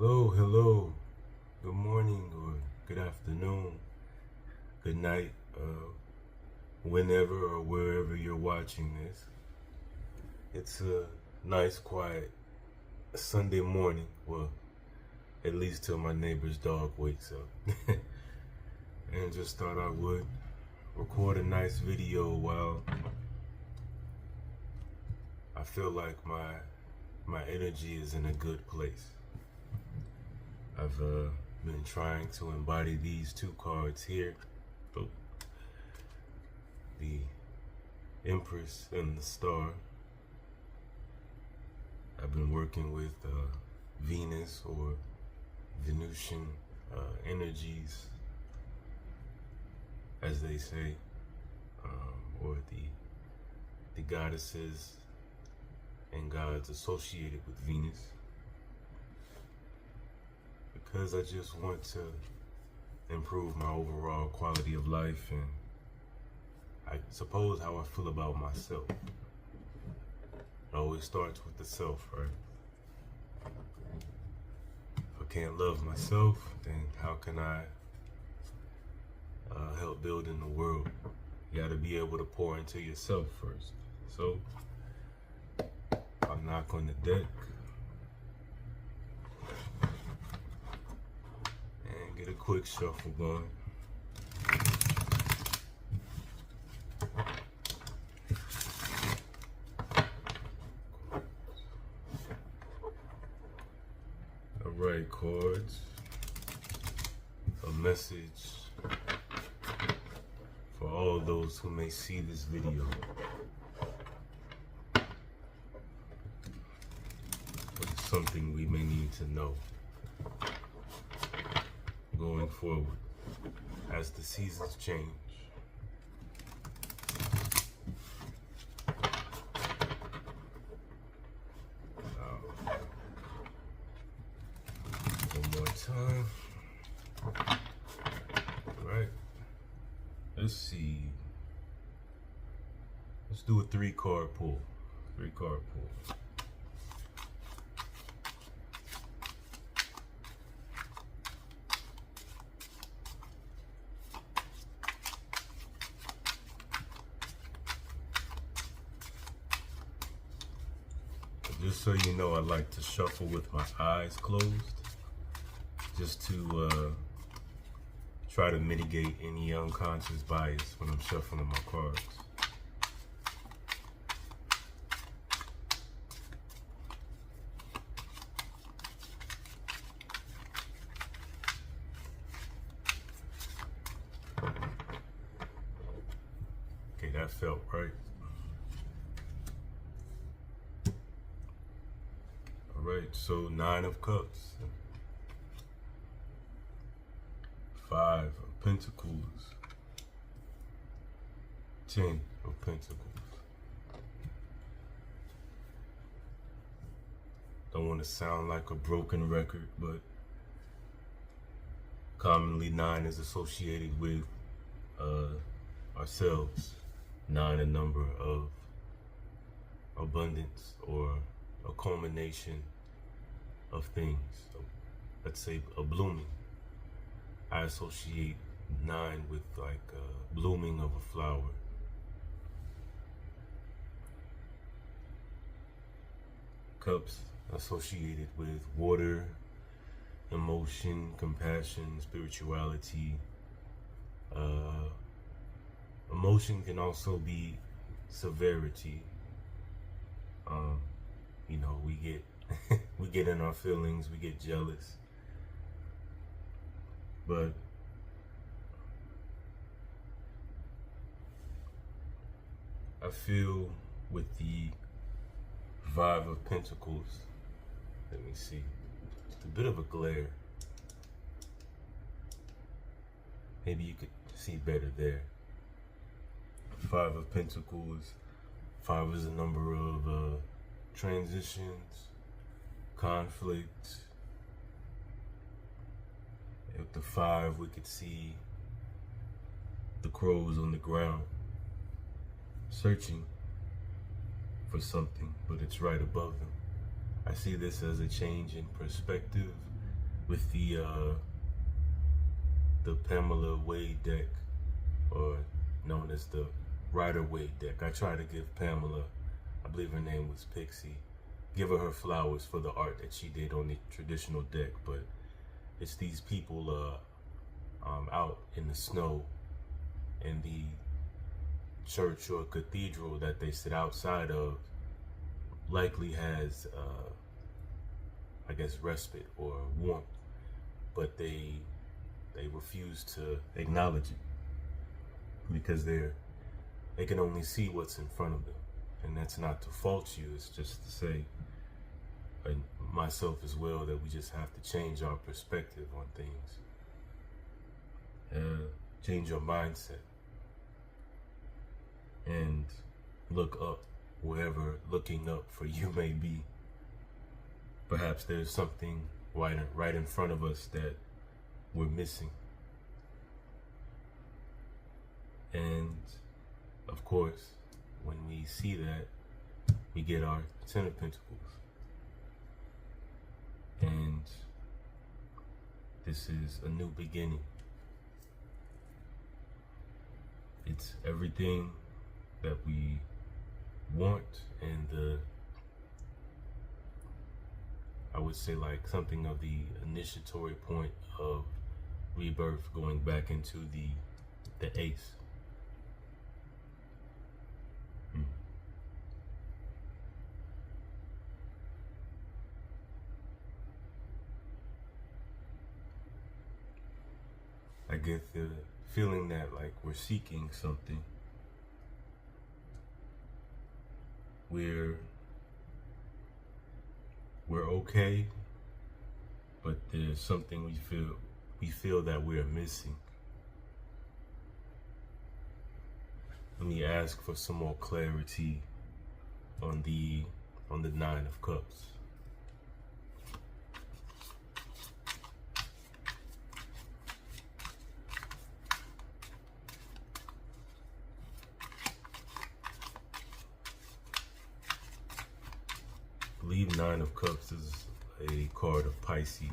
Hello. Good morning or good afternoon, good night, whenever or wherever you're watching this. It's a nice, quiet Sunday morning. Well, at least till my neighbor's dog wakes up. And just thought I would record a nice video while I feel like my energy is in a good place. I've been trying to embody these two cards here, the Empress and the Star. I've been working with Venus or Venusian energies, as they say, or the goddesses and gods associated with Venus, because I just want to improve my overall quality of life and I suppose how I feel about myself. It always starts with the self, right? If I can't love myself, then how can I help build in the world? You gotta be able to pour into yourself first. So I'll knock on the deck and get a quick shuffle going. Alright, cards. A message for all those who may see this video. But it's something we may need to know going forward as the seasons change. One more time. All right. Let's see. Let's do a 3-card pull. 3-card pull. Just so you know, I like to shuffle with my eyes closed, just to try to mitigate any unconscious bias when I'm shuffling my cards. Okay, that felt right. Alright, so 9 of Cups, 5 of Pentacles, 10 of Pentacles. Don't want to sound like a broken record, but commonly 9 is associated with ourselves. 9 a number of abundance or a culmination of things. So let's say a blooming. I associate 9 with like a blooming of a flower. Cups associated with water, emotion, compassion, spirituality. Emotion can also be severity. You know, we get we get in our feelings, we get jealous. But I feel with the 5 of Pentacles, let me see, it's a bit of a glare. Maybe you could see better there. 5 of Pentacles, 5 is a number of transitions, conflict. With the 5, we could see the crows on the ground, searching for something, but it's right above them. I see this as a change in perspective, with the Pamela Wade deck, or known as the Rider-Waite deck. I try to give Pamela, I believe her name was Pixie, give her flowers for the art that she did on the traditional deck, but it's these people out in the snow in the church or cathedral that they sit outside of likely has, I guess, respite or warmth, but they refuse to acknowledge it because they can only see what's in front of them. And that's not to fault you, it's just to say, and myself as well, that we just have to change our perspective on things. Change your mindset and look up wherever looking up for you may be. Perhaps there's something right in front of us that we're missing. And of course, when we see that, we get our Ten of Pentacles. And this is a new beginning. It's everything that we want, and I would say like something of the initiatory point of rebirth, going back into the Ace. I get the feeling that like we're seeking something. We're okay, but there's something we feel that we're missing. Let me ask for some more clarity on the Nine of Cups. I believe Nine of Cups is a card of Pisces.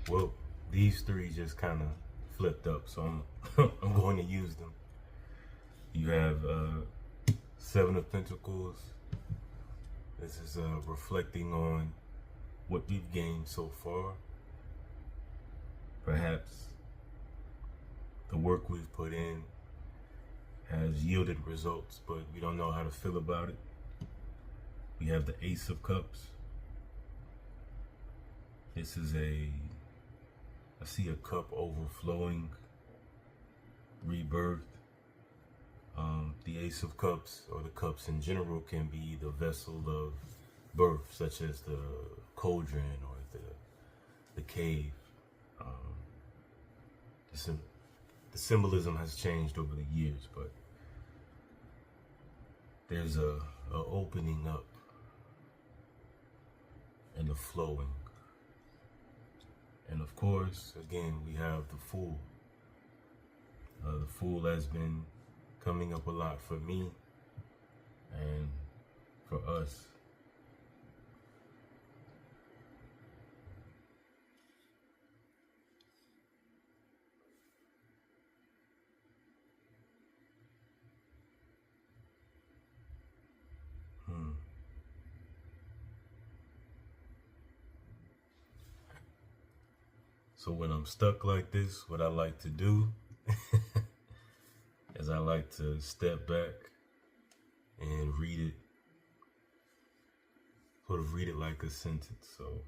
Well, these three just kind of flipped up, so I'm going to use them. You have Seven of Pentacles. This is reflecting on what we've gained so far. Perhaps the work we've put in has yielded results, but we don't know how to feel about it. We have the Ace of Cups. This is I see a cup overflowing, rebirth. The Ace of Cups, or the cups in general, can be the vessel of birth, such as the cauldron or the cave. The symbolism has changed over the years, but there's a opening up and a flowing. And of course, again, we have the Fool. The Fool has been coming up a lot for me and for us. So when I'm stuck like this, what I like to do is I like to step back and read it, sort of read it like a sentence. So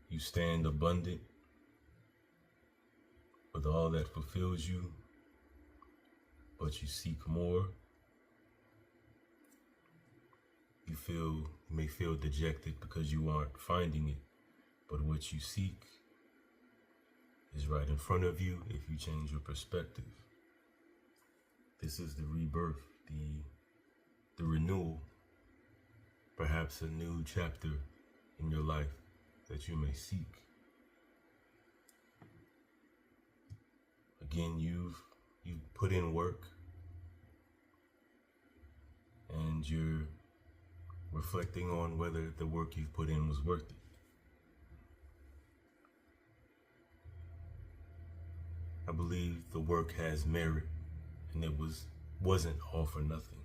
you stand abundant with all that fulfills you, but you seek more. You may feel dejected because you aren't finding it, but what you seek is right in front of you if you change your perspective. This is the rebirth, the renewal, perhaps a new chapter in your life that you may seek. Again, you've put in work, and you're reflecting on whether the work you've put in was worth it. I believe the work has merit, and it wasn't all for nothing.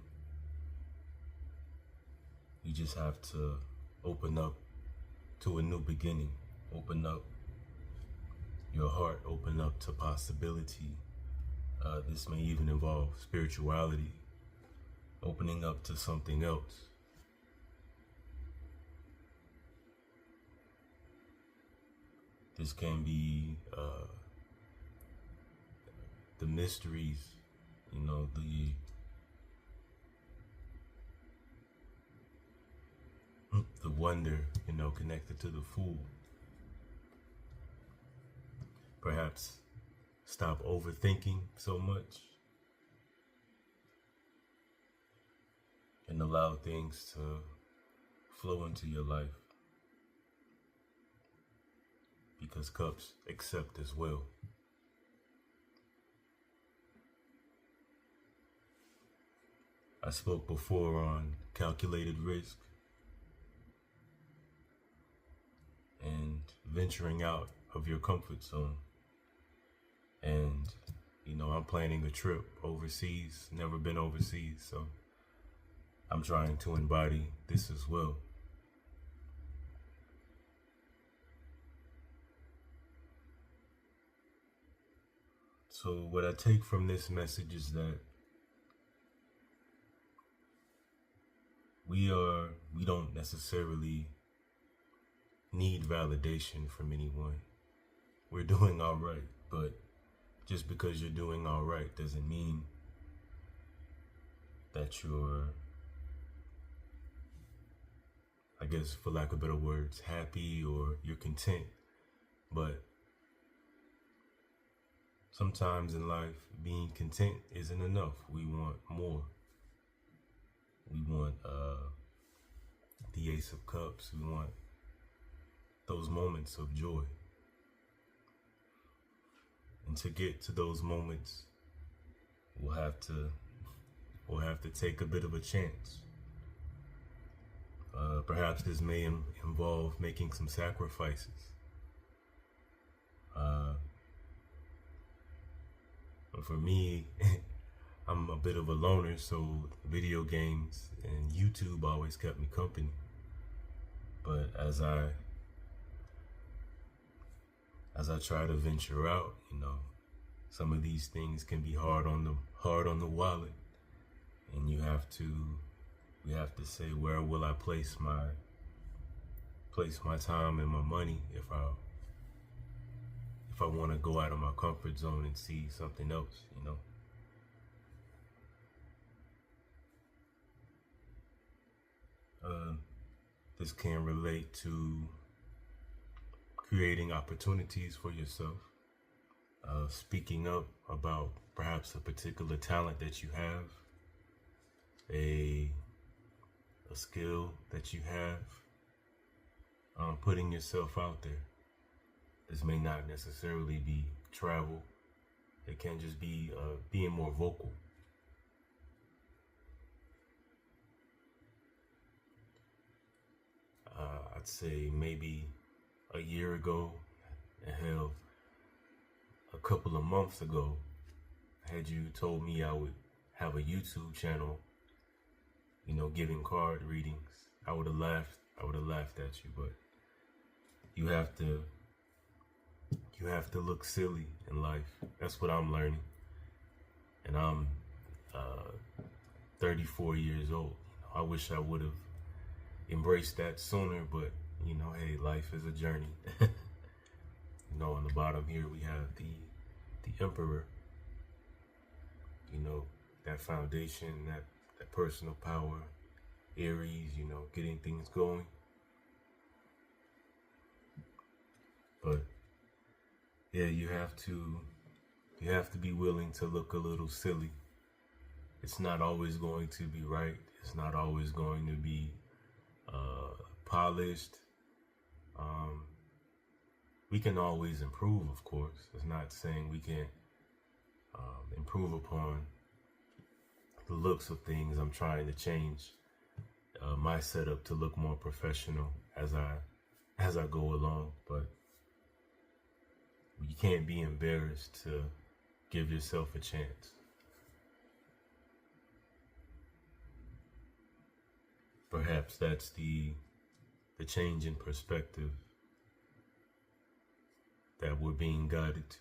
You just have to open up to a new beginning, open up your heart, open up to possibility. This may even involve spirituality, opening up to something else. This can be the mysteries, the wonder, connected to the fool. Perhaps stop overthinking so much and allow things to flow into your life, because cups accept as well. I spoke before on calculated risk and venturing out of your comfort zone. And, I'm planning a trip overseas, never been overseas, so I'm trying to embody this as well. So what I take from this message is that we don't necessarily need validation from anyone. We're doing all right, but just because you're doing all right doesn't mean that you're, I guess for lack of better words, happy or you're content. But sometimes in life, being content isn't enough. We want more. We want the Ace of Cups. We want those moments of joy. And to get to those moments, we'll have to take a bit of a chance. Perhaps this may involve making some sacrifices. But for me, I'm a bit of a loner, so video games and YouTube always kept me company. But as I try to venture out, some of these things can be hard on the wallet, and we have to say, where will I place my time and my money if I want to go out of my comfort zone and see something else, This can relate to creating opportunities for yourself, speaking up about perhaps a particular talent that you have, a skill that you have, putting yourself out there. This may not necessarily be travel. It can just be being more vocal. I'd say maybe a year ago, and hell, a couple of months ago, had you told me I would have a YouTube channel, giving card readings, I would have laughed at you. But you have to look silly in life. That's what I'm learning. And I'm 34 years old. I wish I would have embraced that sooner, but You know, hey, life is a journey. You know, on the bottom here we have the Emperor. You know, that foundation, that personal power, Aries, you know, getting things going. But yeah, you have to be willing to look a little silly. It's not always going to be right. It's not always going to be polished. We can always improve, of course. It's not saying we can't improve upon the looks of things. I'm trying to change my setup to look more professional as I go along, but you can't be embarrassed to give yourself a chance. Perhaps that's the change in perspective that we're being guided to.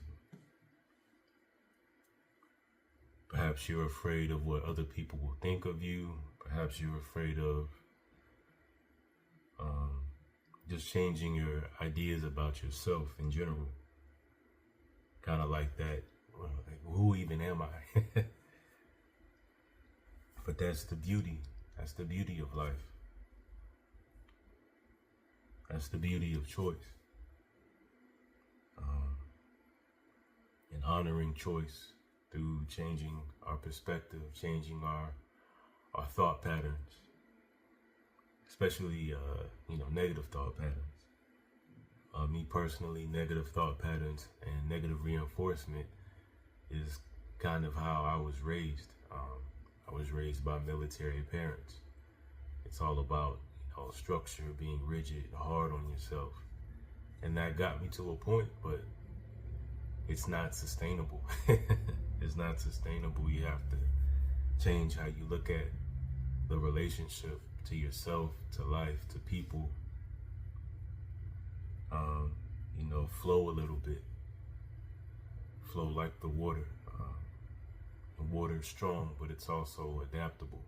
Perhaps you're afraid of what other people will think of you. Perhaps you're afraid of just changing your ideas about yourself in general. Kind of like that, like, who even am I? But that's the beauty. That's the beauty of life. That's the beauty of choice. And honoring choice through changing our perspective, changing our thought patterns, especially negative thought patterns. Me personally, negative thought patterns and negative reinforcement is kind of how I was raised. I was raised by military parents. It's all about structure, being rigid, hard on yourself, and that got me to a point, but it's not sustainable. It's not sustainable. You have to change how you look at the relationship to yourself, to life, to people. Flow a little bit. Flow like the water. The water is strong, but it's also adaptable.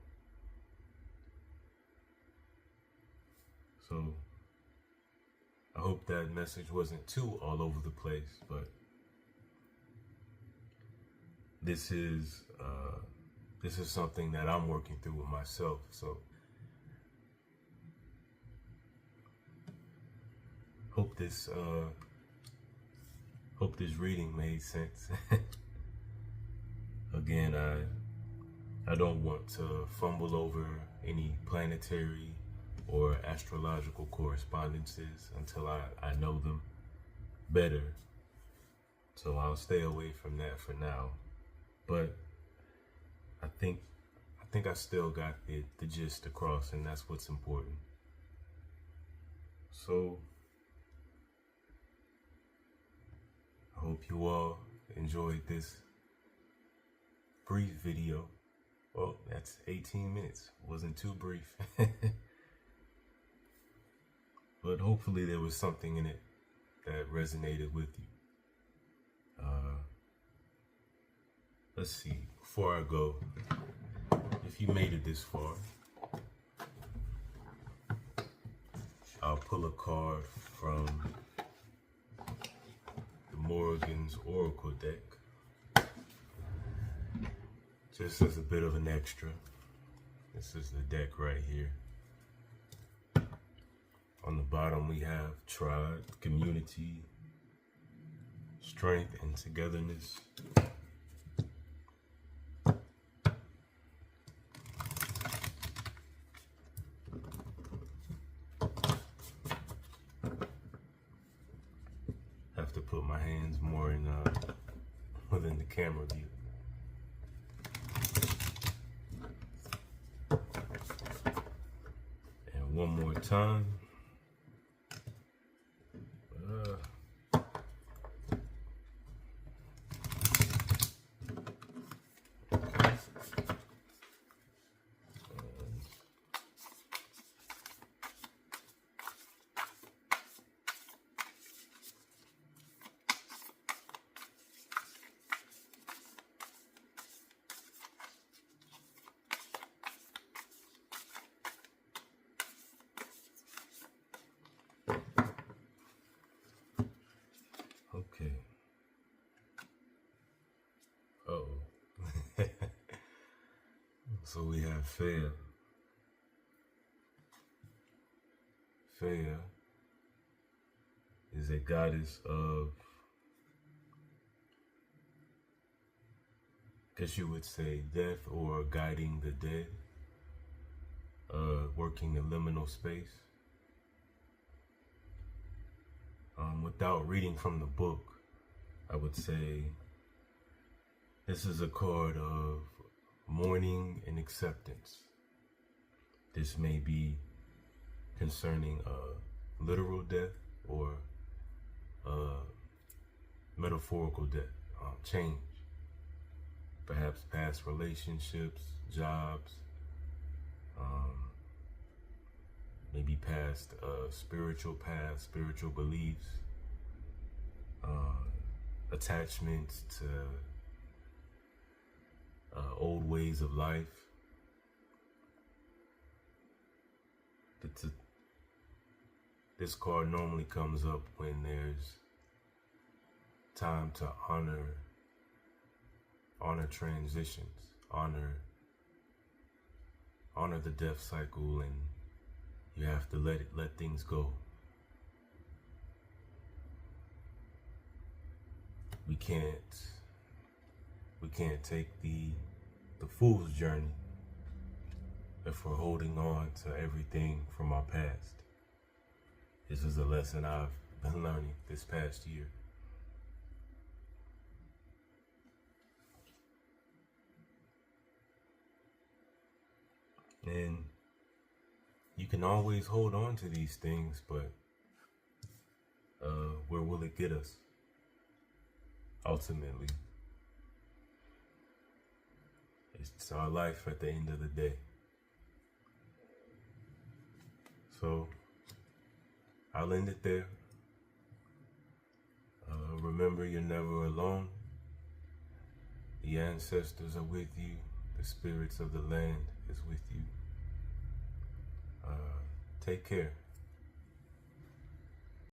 So I hope that message wasn't too all over the place, but this is something that I'm working through with myself. So hope this reading made sense. Again, I don't want to fumble over any planetary or astrological correspondences until I know them better. So I'll stay away from that for now. But I think I still got the gist across, and that's what's important. So I hope you all enjoyed this brief video. Well, that's 18 minutes. Wasn't too brief. But hopefully there was something in it that resonated with you. Let's see, before I go, if you made it this far, I'll pull a card from the Morrigan's Oracle deck, just as a bit of an extra. This is the deck right here. On the bottom we have tribe, community, strength, and togetherness. Have to put my hands more in within the camera view. And one more time. So we have Fea. Fea is a goddess of, I guess you would say, death or guiding the dead, working the liminal space. Without reading from the book, I would say this is a card of mourning and acceptance. This may be concerning a literal death or a metaphorical death, change. Perhaps past relationships, jobs, maybe past spiritual beliefs, attachments to old ways of life. This card normally comes up when there's time to honor transitions, honor the death cycle, and you have to let things go. We can't take the fool's journey if we're holding on to everything from our past. This is a lesson I've been learning this past year. And you can always hold on to these things, but where will it get us? Ultimately, it's our life at the end of the day. So I'll end it there. Remember, you're never alone. The ancestors are with you. The spirits of the land is with you. Take care.